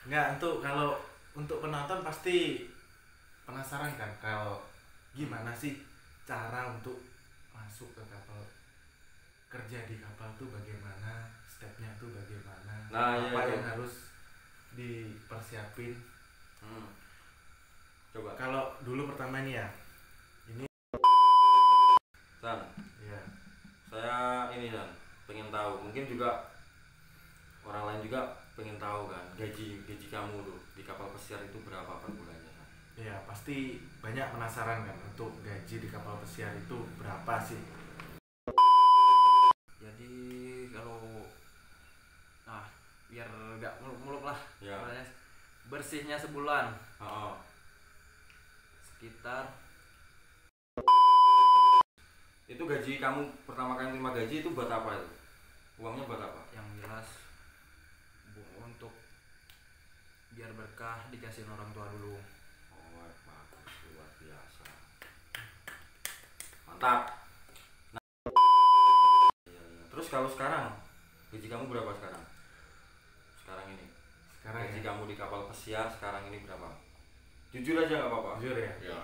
Enggak, kalau untuk penonton pasti penasaran kan kalau gimana sih cara untuk masuk ke kapal, kerja di kapal tuh bagaimana, stepnya tuh bagaimana, Nah, apa iya itu. yang harus dipersiapin. Hmm. Coba. Kalau dulu pertama nih ya, ini San, ya saya ini San, pengen tahu. Mungkin juga orang lain juga pengen tahu kan, gaji gaji kamu tuh di kapal pesiar itu berapa per bulannya, San? ya pasti banyak penasaran kan untuk gaji di kapal pesiar itu berapa sih. Jadi kalau biar nggak muluk-muluk lah, Ya. makanya bersihnya sebulan Oh, sekitar itu gaji kamu pertama kali terima gaji itu buat apa itu? Uangnya buat apa? yang jelas untuk biar berkah dikasihin orang tua dulu. Oh, bagus, luar biasa. Mantap. Nah, iya, iya. Terus kalau sekarang gaji kamu berapa sekarang? Sekarang ini. Sekarang Gaji ya, kamu di kapal pesiar sekarang ini berapa? Jujur aja nggak apa-apa. jujur ya. Ya.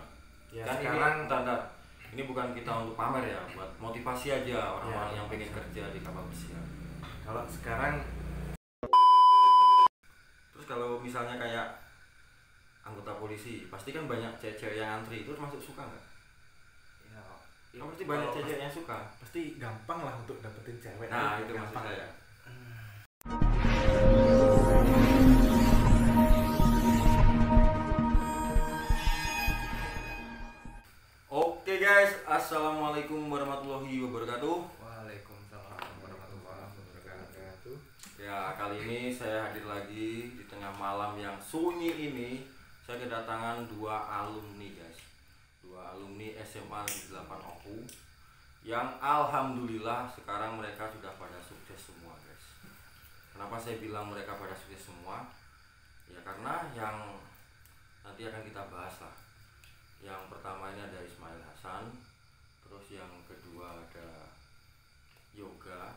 Ya Kan sekarang ini bentar. Ini bukan kita untuk pamer ya, buat motivasi aja orang-orang Ya, yang pengen kerja di kapal pesiar. kalau sekarang Terus kalau misalnya kayak anggota polisi, pasti kan banyak cewek-cewek yang antri, itu termasuk suka nggak? Ya, Kan pasti banyak kalau cewek yang suka. pasti gampang lah untuk dapetin cewek. Nah, itu maksud gampang. saya. Oke guys, assalamualaikum warahmatullahi wabarakatuh. Waalaikumsalam warahmatullahi wabarakatuh. Ya, kali ini saya hadir lagi di tengah malam yang sunyi ini. Saya kedatangan dua alumni guys, dua alumni SMA Negeri 8 Oku, yang alhamdulillah sekarang mereka sudah pada sukses semua guys. Kenapa saya bilang mereka pada sukses semua? Ya karena yang nanti akan kita bahas lah. Yang pertama ini ada Ismail Hasan, terus yang kedua ada Yoga.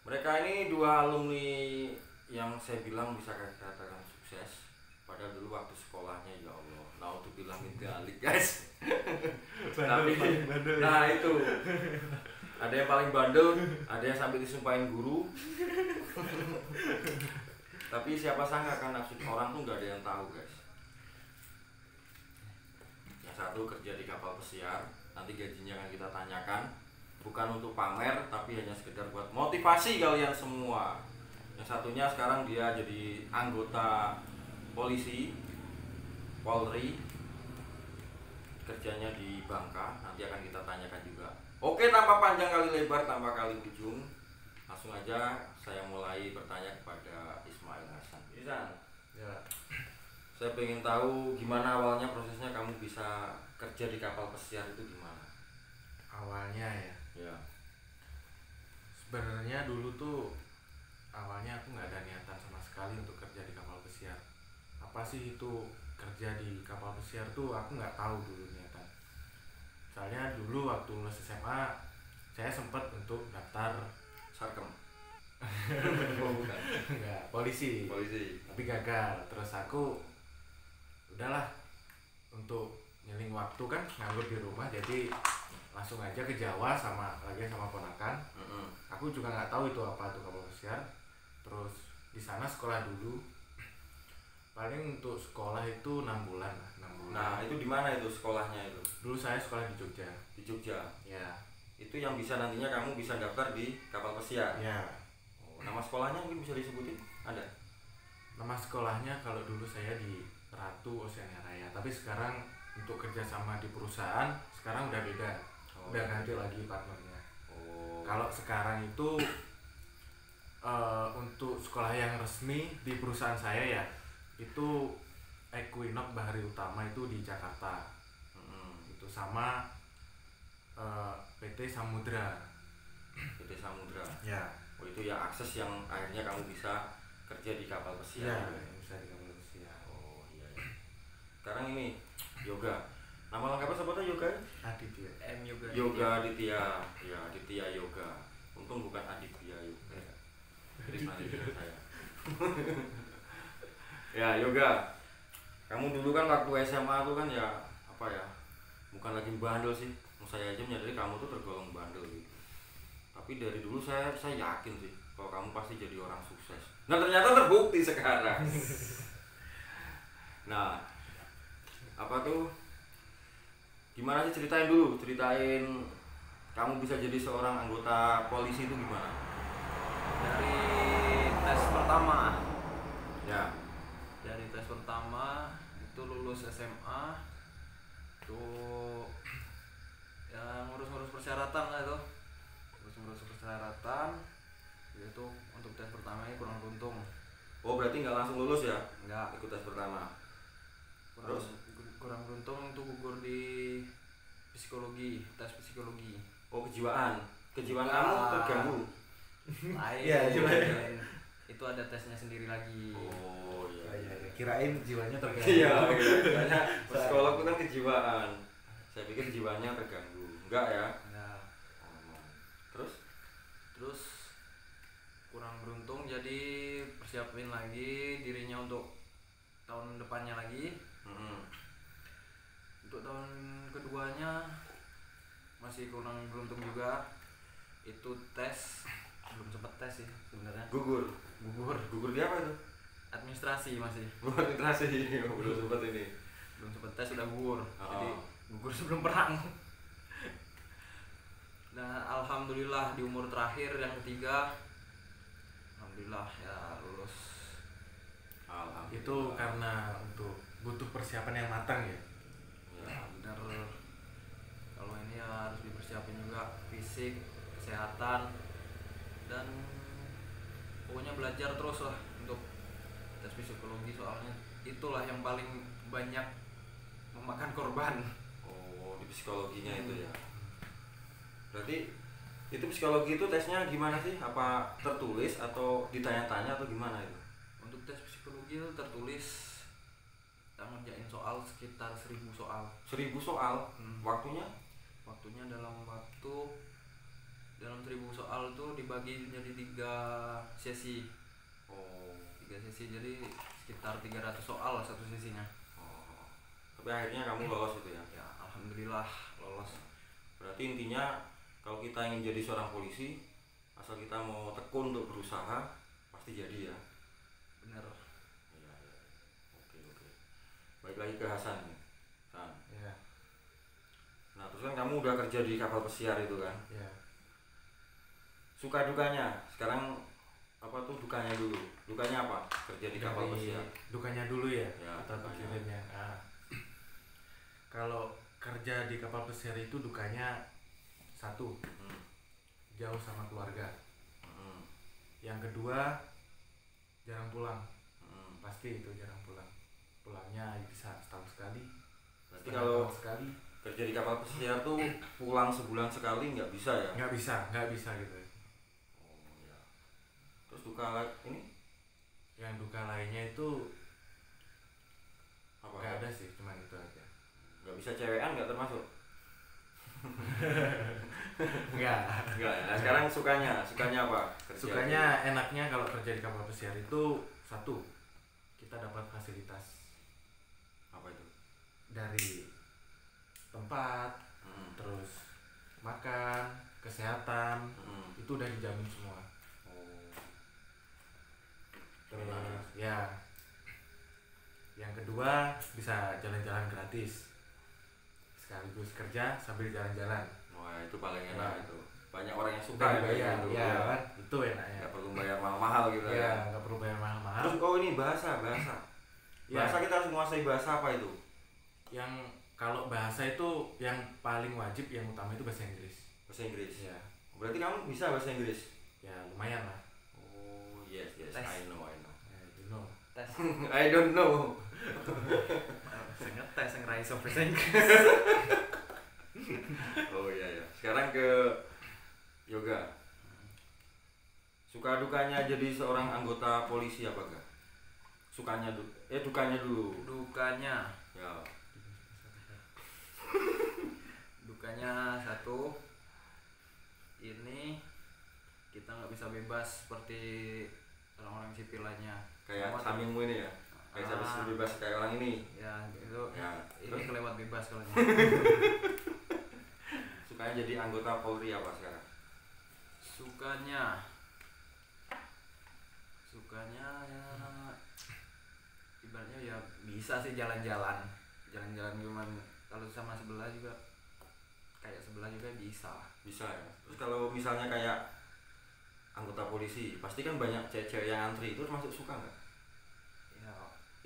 Mereka ini dua alumni yang saya bilang bisa katakan sukses. Padahal dulu waktu sekolahnya ya Allah, naudzubillah min dzalik guys. Tapi nah itu ada yang paling bandel, ada yang sampai disumpahin guru. Tapi siapa sangka kan nasib orang tuh nggak ada yang tahu guys. Yang satu kerja di kapal pesiar, nanti gajinya akan kita tanyakan. Bukan untuk pamer, tapi hanya sekedar buat motivasi kalian semua. Yang satunya sekarang dia jadi anggota polisi, Polri, kerjanya di Bangka. Nanti akan kita tanyakan juga. Oke, tanpa panjang kali lebar, tanpa kali ujung, langsung aja saya mulai bertanya kepada Ismail Hasan. Isan, Ya, saya pengen tahu gimana awalnya prosesnya kamu bisa kerja di kapal pesiar itu gimana? awalnya ya. Ya. Sebenarnya dulu tuh awalnya aku nggak ada niatan sama sekali untuk kerja di kapal pesiar. Apa sih itu kerja di kapal pesiar tuh aku nggak tahu dulu niatan. Soalnya dulu waktu lulus SMA saya sempat untuk daftar Sarkem. Oh, bukan. nggak polisi, Polisi. tapi gagal. Terus aku udahlah, untuk nyeling waktu kan nganggur di rumah, jadi langsung aja ke Jawa lagi sama ponakan. Mm-mm. Aku juga nggak tahu itu apa tuh kapal pesiar. Terus di sana sekolah dulu, paling untuk sekolah itu 6 bulan lah, 6 bulan. Nah, itu di mana itu sekolahnya itu? Dulu saya sekolah di Jogja. Di Jogja. Ya, Itu yang bisa nantinya kamu bisa daftar di kapal pesiar. ya. Oh, nama sekolahnya mungkin bisa disebutin? Ada? Nama sekolahnya kalau dulu saya di Ratu Oceania Raya, tapi sekarang untuk kerjasama di perusahaan sekarang udah beda. Oh, Udah ganti lagi partnernya. Oh. Kalau sekarang itu untuk sekolah yang resmi di perusahaan saya ya, itu Equinox Bahari Utama itu di Jakarta. Itu sama PT Samudra. PT Samudra. Ya. Oh, itu ya akses yang akhirnya kamu bisa kerja di kapal pesiar. Ya, gitu. yang bisa di kapal pesiar. Oh iya, iya. Sekarang ini Yoga. Nama lengkapnya siapa Yoga? Aditya. Yoga. Yoga Aditya. Ya, Aditya Yoga. Untung bukan Aditya Yoga. Terima kasih saya. Ya yoga, kamu dulu kan waktu SMA tuh kan ya apa ya, bukan lagi bandel sih, saya aja menyadari kamu tuh tergolong bandel gitu. Tapi dari dulu saya yakin sih kalau kamu pasti jadi orang sukses. Nah ternyata terbukti sekarang. Nah apa tuh, gimana sih, ceritain dulu, ceritain kamu bisa jadi seorang anggota polisi itu gimana? Dari tes pertama, Ya. dari tes pertama itu lulus SMA itu ya ngurus-ngurus persyaratan lah itu, ngurus-ngurus persyaratan itu. Untuk tes pertamanya kurang beruntung, Oh berarti nggak langsung lulus ya? nggak Ikut tes pertama. kurang, Terus? kurang beruntung untuk gugur di psikologi, tes psikologi. Oh kejiwaan Enggak. kamu terganggu. Lain, Iya, coba. lain. Itu ada tesnya sendiri lagi. Oh iya. Kirain jiwanya terganggu. Iya, karena psikolog itu kan kejiwaan. Saya pikir jiwanya terganggu. Enggak ya? Nah, Terus? terus kurang beruntung, jadi persiapin lagi dirinya untuk tahun depannya lagi. Mm-mm. Untuk tahun keduanya masih kurang beruntung juga. Itu tes, belum sempet tes sih sebenarnya. Gugur di apa itu? Administrasi masih Bukan literasi. Belum sempat ini. belum sempet tes udah gugur. Oh. Jadi gugur sebelum perang. Nah alhamdulillah di umur terakhir yang ketiga, alhamdulillah ya lulus. Alhamdulillah. Itu karena untuk butuh persiapan yang matang ya. Ya. Benar, kalau ini ya harus dipersiapin juga fisik, kesehatan, dan pokoknya belajar terus lah untuk tes psikologi, soalnya itulah yang paling banyak memakan korban. Oh di psikologinya itu ya. Berarti itu psikologi itu tesnya gimana sih? Apa tertulis atau ditanya-tanya atau gimana itu? Untuk tes psikologi itu tertulis, kita ngerjain soal sekitar 1000 soal. 1000 soal. Waktunya? Waktunya dalam 1000 soal tuh dibagi menjadi 3 sesi. Oh. 3 sesi, jadi sekitar 300 soal lah satu sesinya. Oh. Tapi akhirnya kamu lolos itu ya? Ya alhamdulillah lolos. Berarti intinya kalau kita ingin jadi seorang polisi, asal kita mau tekun untuk berusaha, pasti jadi ya. Bener. Iya. Oke. Baik lagi ke Hasan nih. Hasan. Ya. Nah terus kan kamu udah kerja di kapal pesiar itu kan? Ya. Suka dukanya. Sekarang apa tuh dukanya dulu? Dukanya apa? Kerja di kapal Dari pesiar. dukanya dulu ya, Ya, kita dukanya. pikirinnya. Nah, kalau kerja di kapal pesiar itu dukanya satu, jauh sama keluarga. Yang kedua, jarang pulang. Pasti itu jarang pulang. Pulangnya bisa setahun sekali. Berarti kalau setahun sekali kerja di kapal pesiar tuh pulang sebulan sekali nggak bisa ya? nggak bisa gitu. Oh ya. Terus duka ini Yang duka lainnya itu apa? nggak ada sih, cuma itu aja. Nggak bisa cewekan nggak termasuk? Nggak. Nggak. Nah sekarang sukanya apa? Kerja Sukanya enaknya kalau kerja di kapal pesiar itu satu, kita dapat fasilitas apa itu? dari tempat, terus makan, kesehatan, itu udah dijamin semua. Oh. Terus ya, yang kedua bisa jalan-jalan gratis, sekaligus kerja sambil jalan-jalan. Wah itu paling enak Ya. itu. Banyak orang yang suka Udah ya dibayar, kayak gitu. ya kan, itu enaknya. Nggak perlu bayar mahal-mahal gitu Ya, ya. nggak perlu bayar mahal-mahal. Terus ini bahasa. Ya. Bahasa kita harus menguasai bahasa apa itu? Yang kalau bahasa itu yang paling wajib, yang utama itu bahasa Inggris. Bahasa Inggris. Ya, Berarti kamu bisa bahasa Inggris? ya lumayan lah. Oh yes, Tes. I know. Ya, you know. Tes. I don't know. Saya ngetes yang Rise of bahasa Inggris. Oh iya. Sekarang ke yoga. Suka dukanya jadi seorang anggota polisi apa enggak? Dukanya dulu. Dukanya, Ya. dukanya satu, ini kita nggak bisa bebas seperti orang-orang sipil lainnya. Kayak Sama samingmu ini ya. Kayak bebas kayak orang ini. Ya itu Ya, ini kelewat bebas kalau ini. Sukanya jadi anggota Polri apa sekarang? Sukanya ya ibaratnya ya bisa sih jalan-jalan cuman kalau sama sebelah juga kayak sebelah juga bisa. Bisa ya. Terus kalau misalnya kayak anggota polisi, pasti kan banyak cewek-cewek yang antri, itu termasuk suka nggak? Ya,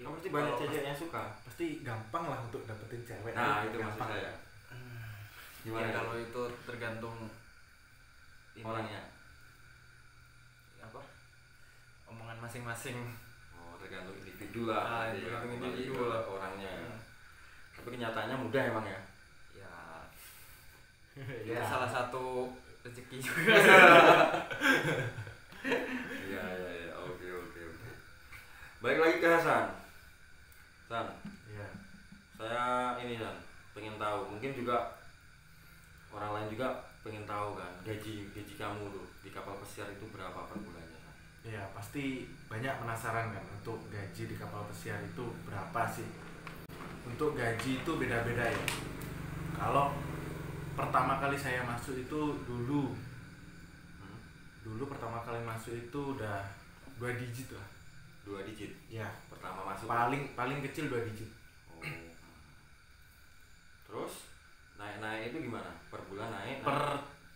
Kan pasti banyak kalau cewek yang suka. pasti gampang lah untuk dapetin cewek. Nah, itu maksud gampang. saya. gimana Gimana kalau itu tergantung ini, orangnya? apa omongan masing-masing. Oh, tergantung individu lah. Ah, berarti ya, tergantung kembali individu ke lah. orangnya. Hmm. Tapi kenyataannya mudah emang ya. Ya itu Ya. salah satu rezeki juga. Iya, oke. Balik lagi ke Hasan. San, Iya. saya ini San, pengen tahu, mungkin juga orang lain juga pengen tahu kan, gaji kamu tuh di kapal pesiar itu berapa per bulannya, San? Ya pasti banyak penasaran kan untuk gaji di kapal pesiar itu berapa sih. Untuk gaji itu beda-beda ya. Kalau pertama kali saya masuk itu dulu pertama kali masuk itu udah 2 digit lah. 2 digit Ya, pertama masuk. paling kecil 2 digit. Oh. Terus naik itu gimana? Per bulan naik?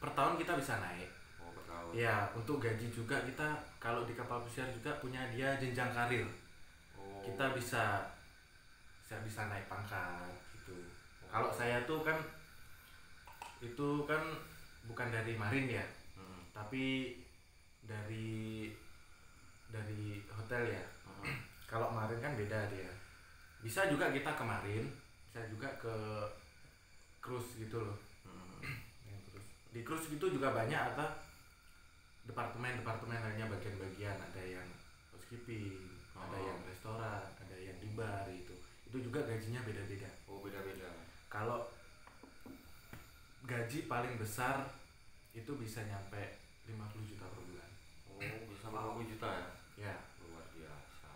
Per tahun kita bisa naik. Oh, per tahun. Ya, untuk gaji juga kita kalau di kapal pesiar juga punya dia jenjang karir. Oh. Kita bisa naik pangkat gitu. Kalau saya tuh kan itu kan bukan dari marin ya, tapi dari hotel ya. Kalau marin kan beda dia. Bisa juga kita ke marin, bisa juga ke cruise gitu loh. Yang cruise. Di cruise gitu juga banyak ada departemen lainnya, bagian-bagian, ada yang housekeeping, ada yang restoran, ada yang di bar itu juga gajinya beda-beda. Oh, beda-beda. Kalau gaji paling besar itu bisa nyampe 50 juta per bulan. Oh, bisa 50 juta ya? Ya. Luar biasa.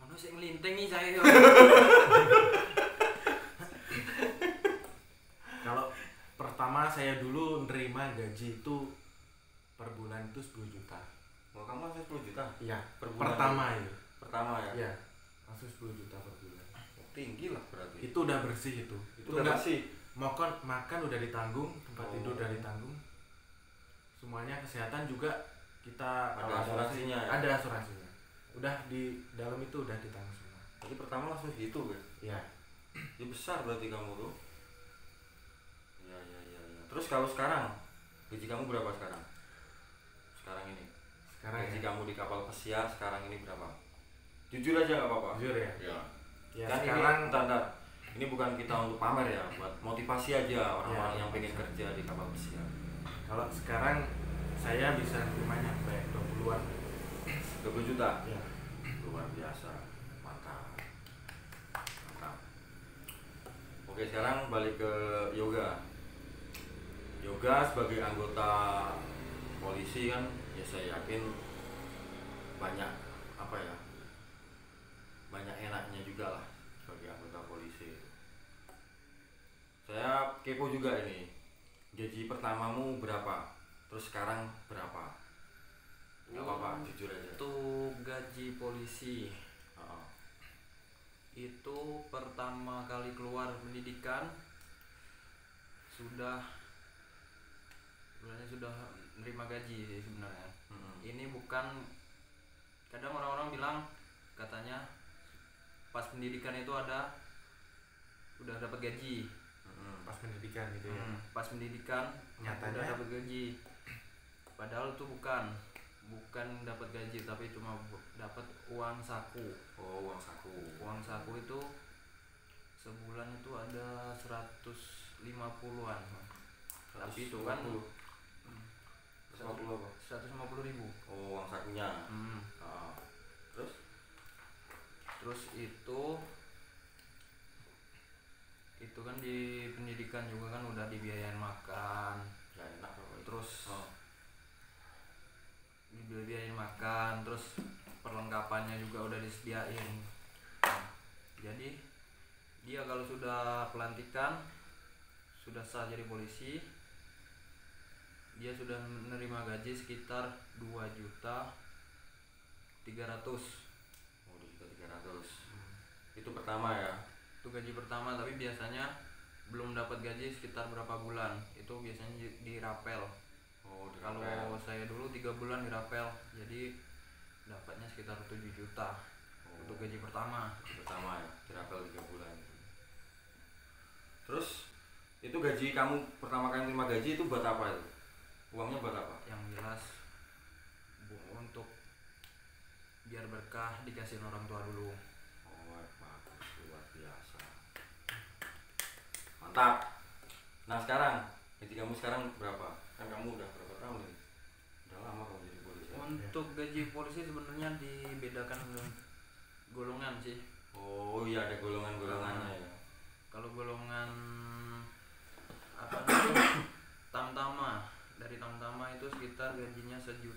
Mana sih ngelinting nih saya. Kalau pertama saya dulu nerima gaji itu per bulan itu 10 juta. Oh, kamu langsung 10 juta? Iya, Per bulan pertama ya. Pertama ya? Iya, langsung 10 juta per bulan. Tinggi lah berarti. Itu udah bersih itu. Itu udah nggak- bersih. makan udah ditanggung, tempat tidur Oh. udah ditanggung. Semuanya kesehatan juga kita Ada kalau asuransinya ya? Ada asuransinya. Udah di dalam itu udah ditanggung semua. Jadi pertama langsung gitu kan? Iya. Ya besar berarti kamu tuh. Iya. Terus kalau sekarang gaji kamu berapa sekarang? Sekarang ini. Sekarang Gaji ya. kamu di kapal pesiar sekarang ini berapa? Jujur aja nggak apa-apa. Jujur ya. Ya. Ya Kan sekarang ini bentar. Ini bukan kita untuk pamer ya, buat motivasi aja orang-orang Ya. yang pengen kerja di kapal pesiar. kalau sekarang saya bisa terimanya sampai 20-an. 20 juta. Ya. Luar biasa. Mantap. Oke, sekarang balik ke Yoga. Yoga sebagai anggota polisi kan, ya saya yakin banyak banyak enaknya juga lah sebagai anggota polisi. Saya kepo juga ini, gaji pertamamu berapa, terus sekarang berapa? Nggak apa-apa, jujur aja. Itu gaji polisi Heeh. itu pertama kali keluar pendidikan sudah menerima gaji sih sebenarnya. Ini bukan, kadang orang-orang bilang katanya pas pendidikan itu udah dapat gaji. Pas pendidikan gitu ya. Pas pendidikan Nyatanya? udah dapat gaji, padahal itu bukan dapat gaji, tapi cuma dapat uang saku. Oh, uang saku. Uang saku itu sebulan itu ada 150-an, tapi itu kan 150 apa? 150.000. Oh, uang sakunya. Terus? Terus itu kan di pendidikan juga kan udah dibiayain makan, Ya enak loh. terus dibiayain makan, terus perlengkapannya juga udah disediain. Jadi dia kalau sudah pelantikan, sudah sah jadi polisi, dia sudah menerima gaji sekitar 2.300.000. Oh, 2.300.000. Itu pertama ya. Itu gaji pertama, tapi biasanya belum dapat gaji sekitar berapa bulan. Itu biasanya dirapel. Oh, Kalau saya dulu 3 bulan dirapel, jadi dapatnya sekitar 7 juta untuk gaji pertama. Pertama ya, dirapel 3 bulan. Terus itu gaji kamu pertama kali terima gaji itu buat apa itu? Uangnya buat apa? Yang jelas untuk biar berkah, dikasihin orang tua dulu. Oh, bagus, luar biasa. Mantap. Nah sekarang gaji kamu sekarang berapa? Kan kamu udah berapa tahun ini? Udah lama kamu jadi polisi. Untuk gaji polisi sebenarnya dibedakan golongan sih. Oh iya, ada golongan-golongannya ya. Kalau golongan apa namanya tamtama, dari tamtama itu sekitar gajinya 1.600.000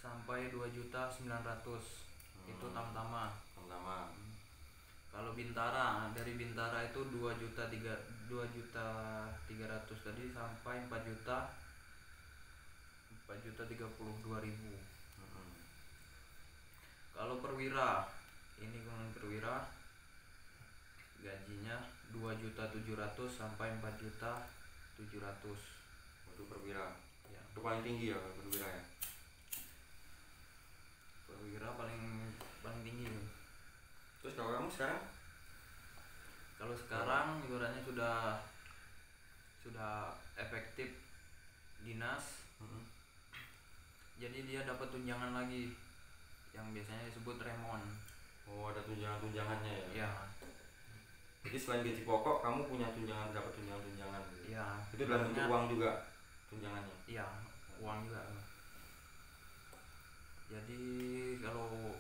sampai 2.900.000. Itu tamtama. Tamtama. Kalau bintara, dari bintara itu 2.300.000 tadi sampai 4.32.000. Kalau perwira, ini golongan perwira gajinya 2.700.000 sampai 4.700.000. Itu perwira. Ya. Itu paling tinggi ya kalau perwira ya. Perwira paling tinggi. Terus kalau kamu sekarang? Kalau sekarang ibaratnya sudah efektif dinas, jadi dia dapat tunjangan lagi yang biasanya disebut remon. Oh, ada tunjangan-tunjangannya ya. Ya. Jadi selain gaji pokok, kamu punya tunjangan, dapat tunjangan-tunjangan gitu. Ya. Itu dalam bentuk uang juga tunjangannya. Iya, uang juga. Jadi kalau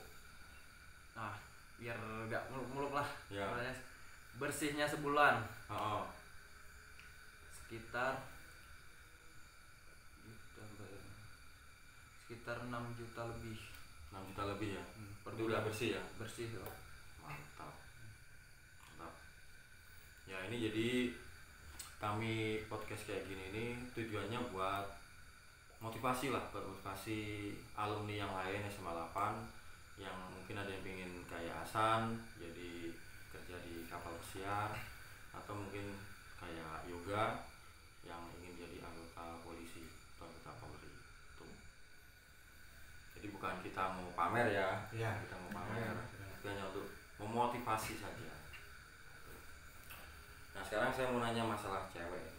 biar gak muluk-muluk lah, Ya. bersihnya sebulan Oh. sekitar 6 juta lebih. 6 juta lebih ya. Per Itu udah bulan. bersih ya. Bersih loh. Mantap. Ya ini jadi kami podcast kayak gini ini tujuannya buat motivasi lah, buat motivasi alumni yang lain SMA 8 yang mungkin ada yang pengen kayak Hasan jadi kerja di kapal pesiar, atau mungkin kayak Yoga yang ingin jadi anggota polisi atau anggota Polri itu. Jadi bukan kita mau pamer ya, Iya. kita mau pamer, itu hanya untuk memotivasi saja. Nah sekarang saya mau nanya masalah cewek.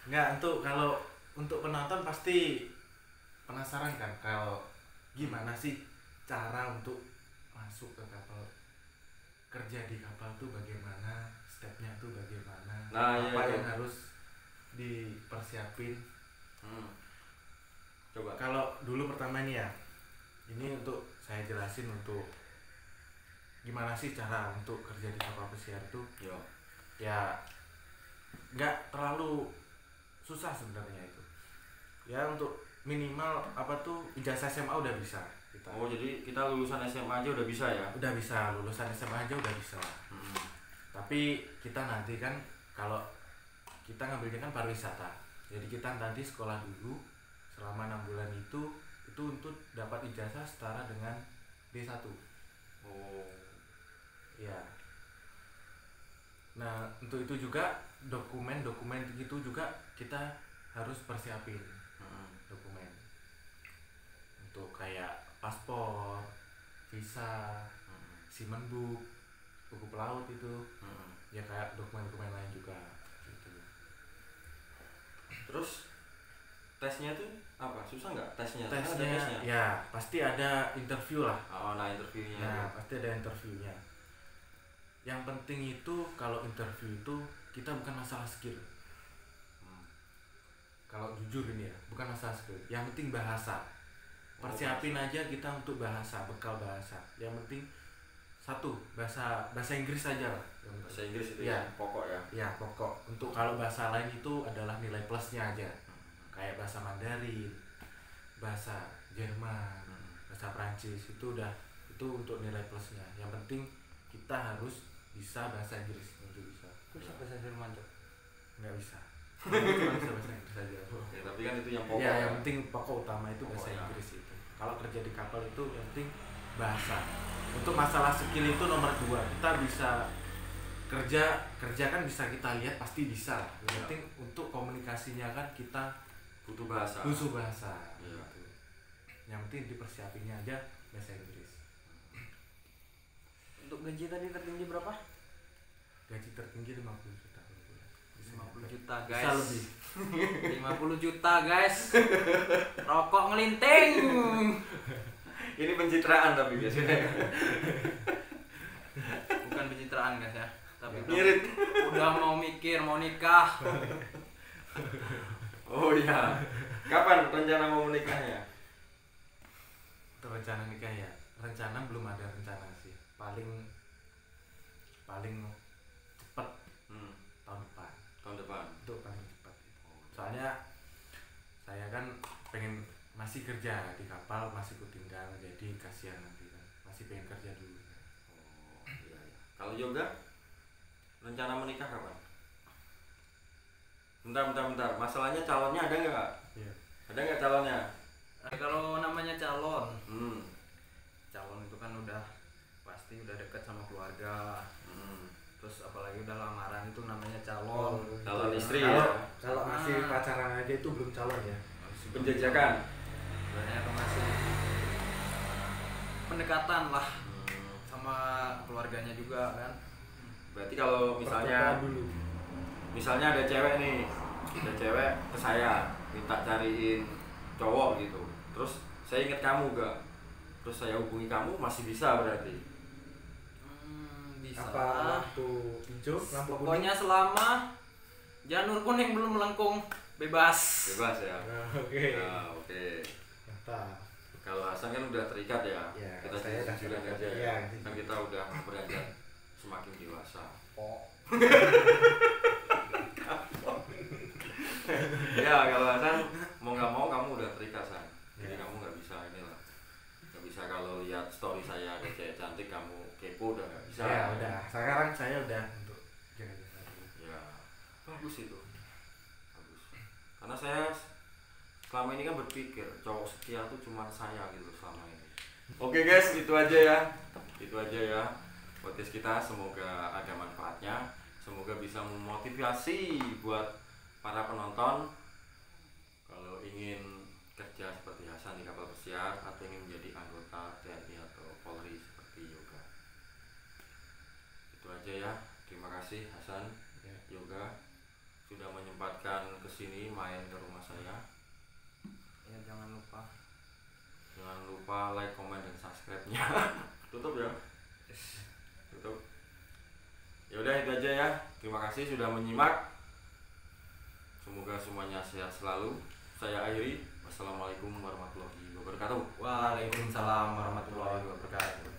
Nggak, kalau untuk penonton pasti penasaran kan kalau gimana sih cara untuk masuk ke kapal, kerja di kapal tuh bagaimana, stepnya tuh bagaimana, Nah, apa iya, yang iya. harus dipersiapin. Coba. Kalau dulu pertama nih ya, ini untuk saya jelasin untuk gimana sih cara untuk kerja di kapal pesiar tuh. Yo. Ya nggak terlalu susah sebenarnya itu ya. Untuk minimal apa tuh ijazah SMA udah bisa kita. Oh jadi kita lulusan SMA aja udah bisa ya? Udah bisa, lulusan SMA aja udah bisa. Tapi kita nanti kan kalau kita ngambilnya kan pariwisata, jadi kita nanti sekolah dulu selama 6 bulan itu untuk dapat ijazah setara dengan D1. Oh ya. Nah untuk itu juga dokumen gitu juga kita harus persiapin. Dokumen untuk kayak paspor, visa, Simenbook, buku pelaut itu. Ya kayak dokumen-dokumen lain juga gitu. Terus tesnya tuh apa? Susah nggak tesnya? Tesnya ya pasti ada interview lah. Oh, nah interviewnya. Nah pasti ada interviewnya. Yang penting itu kalau interview itu kita bukan masalah skill. Kalau jujur ini ya, bukan masalah skill. Yang penting bahasa. Persiapin aja kita untuk bahasa, bekal bahasa. Yang penting satu bahasa Inggris aja lah. Bahasa Inggris itu ya pokok ya. Ya pokok. Untuk kalau bahasa lain itu adalah nilai plusnya aja. kayak bahasa Mandarin, bahasa Jerman, bahasa Prancis itu untuk nilai plusnya. Yang penting kita harus bisa bahasa Inggris untuk bisa. Bisa bahasa Jerman, Cok? Nggak bisa. Cuma bisa bahasa Inggris saja. Ya, tapi kan itu yang pokok. Ya, yang penting pokok utama itu bahasa Pokoknya. Inggris itu. Kalau kerja di kapal itu yang penting bahasa. Untuk masalah skill itu nomor 2. Kita bisa kerja kan bisa kita lihat pasti bisa. Yang penting untuk komunikasinya kan kita Butuh bahasa. Iya. Gitu. Yang penting dipersiapinya aja bahasa Inggris. Untuk gaji tadi tertinggi berapa? Gaji tertinggi 50 juta per bulan. Bisa 50 nyampe. juta, Bisa guys. lebih. 50 juta, guys. Rokok ngelinting. Ini pencitraan tapi biasanya. Bukan pencitraan, guys ya. Tapi Ngirit. udah mau mikir mau nikah. Oh iya. Kapan rencana mau menikahnya? Untuk rencana nikah ya. Rencana belum ada rencana sih. Paling cepat tahun depan. Tahun depan. Untuk paling cepat. Soalnya saya kan pengen masih kerja di kapal, masih kutinggal, jadi kasihan nanti kan. Masih pengen kerja dulu. Oh iya iya. Kalau Yoga rencana menikah kapan? Bentar. Masalahnya calonnya ada nggak? Iya. Ada nggak calonnya? Kalau namanya calon itu kan udah pasti udah deket sama keluarga. Terus apalagi udah lamaran itu namanya calon. Calon istri Kalau- ya. Kalau masih pacaran aja itu belum calon ya. Penjajakan. Sebenarnya itu masih pendekatan lah sama keluarganya juga kan. Berarti kalau Percobaan misalnya ada cewek nih, ke saya minta cariin cowok gitu. Terus saya ingat kamu gak? Terus saya hubungi kamu masih bisa berarti. Bisa. Apa lampu hijau, lampu kuning? Pokoknya selama janur kuning belum melengkung, bebas. Bebas ya. Oke. Nah, oke. Mantap. Kalau Hasan kan udah terikat ya. Ya, Kita saya udah jujuran terikat. aja ya. Iya. Kan kita udah beranjak semakin dewasa. Ya kalau Hasan mau nggak mau kamu udah terikat San. Jadi Ya. kamu nggak bisa inilah. Nggak bisa kalau lihat story saya ada cewek cantik kamu kepo udah nggak bisa. Ya udah. Sekarang saya udah untuk jaga-jaga dulu. Ya bagus itu. Bagus. Karena saya selama ini kan berpikir cowok setia tuh cuma saya gitu selama ini. Oke guys, itu aja ya. Itu aja ya. Podcast kita semoga ada manfaatnya. Semoga bisa memotivasi buat para penonton kalau ingin kerja seperti Hasan di kapal pesiar atau ingin menjadi anggota TNI atau Polri seperti Yoga. Itu aja ya. Terima kasih Hasan, Ya. Yoga sudah menyempatkan kesini main ke rumah saya. Ya jangan lupa. Jangan lupa like, comment, dan subscribe-nya. Tutup ya. Tutup. Ya udah itu aja ya. Terima kasih sudah menyimak. Semoga semuanya sehat selalu. Saya akhiri. Wassalamualaikum warahmatullahi wabarakatuh. Waalaikumsalam warahmatullahi wabarakatuh.